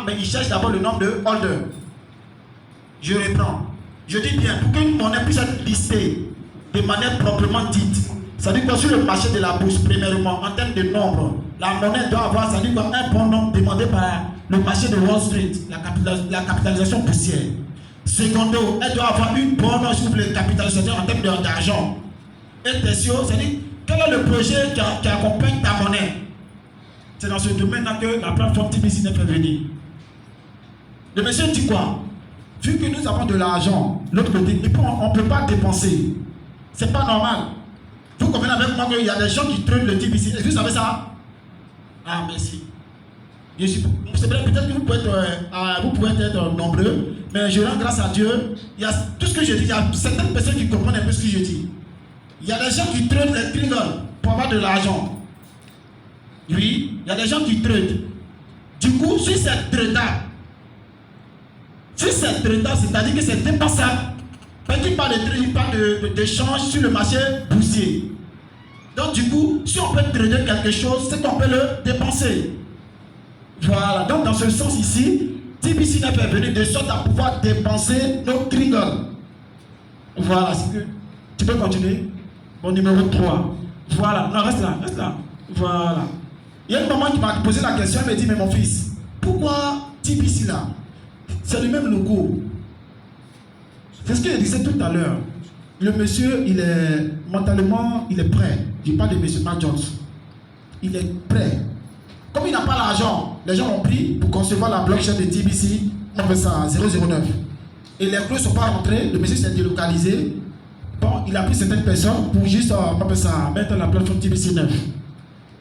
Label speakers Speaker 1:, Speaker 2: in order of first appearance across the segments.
Speaker 1: mais il cherche d'abord le nombre de holders. Je reprends. Je dis bien, pour qu'une monnaie puisse être listée de manière proprement dite, ça dit que sur le marché de la bourse, premièrement, en termes de nombre, la monnaie doit avoir, ça dit quoi, un bon nombre demandé par le marché de Wall Street, la capitalisation boursière. Secondo, elle doit avoir une bonne capitalisation en termes d'argent. Et tertio, ça dit quel est le projet qui accompagne ta monnaie. C'est dans ce domaine-là que la plateforme TBC fait venir. Le monsieur dit quoi? Vu que nous avons de l'argent, l'autre côté, on ne peut pas dépenser. C'est pas normal. Vous convenez avec moi qu'il y a des gens qui traînent le TBC. Est-ce que vous savez ça? Ah, merci. C'est vrai, peut-être que vous pouvez être nombreux, mais je rends grâce à Dieu. Il y a tout ce que je dis, il y a certaines personnes qui comprennent un peu ce que je dis. Il y a des gens qui traitent les Klingons pour avoir de l'argent. Oui, il y a des gens qui traitent. Du coup, si c'est traitable, c'est-à-dire que c'est dépensable. Quand il parle d'échange sur le marché boursier. Donc du coup, si on peut trader quelque chose, c'est qu'on peut le dépenser. Voilà, donc dans ce sens ici, TBC n'est pas venu de sorte à pouvoir dépenser nos Klingons. Voilà, tu peux continuer. Bon, numéro 3. Voilà, non, reste là. Voilà. Il y a une maman qui m'a posé la question, elle m'a dit, mais mon fils, pourquoi TBC là? C'est le même logo. C'est ce que je disais tout à l'heure. Le monsieur, il est mentalement, il est prêt. Je parle de monsieur Matt Jones. Il est prêt. Comme il n'a pas l'argent, les gens ont pris pour concevoir la blockchain de TBC, on fait ça 009. Et les clés ne sont pas rentrés, le monsieur s'est délocalisé. Bon, il a pris certaines personnes pour juste mettre la plateforme TBC 9.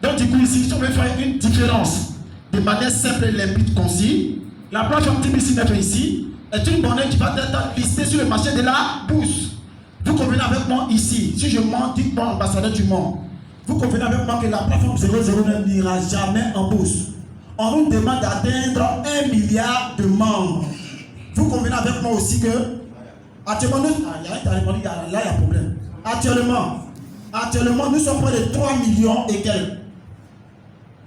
Speaker 1: Donc du coup ici, si on veut faire une différence de manière simple et limpide, concise, la plateforme TBC 9 ici est une monnaie qui va être listée sur le marché de la bourse. Vous convenez avec moi ici, si je mens, dites-moi ambassadeur du monde. Vous convenez avec moi que la plateforme 009 n'ira jamais en bourse. On nous demande d'atteindre 1 milliard de membres. Vous convenez avec moi aussi que actuellement, là il y a un problème. Actuellement, nous sommes près de 3 millions et quelques.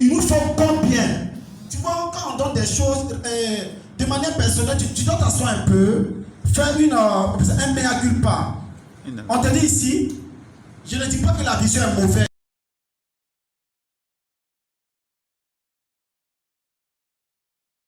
Speaker 1: Il nous faut combien? Tu vois, quand on donne des choses de manière personnelle, tu dois t'asseoir un peu, faire un mea culpa. On te dit ici, je ne dis pas que la vision est mauvaise.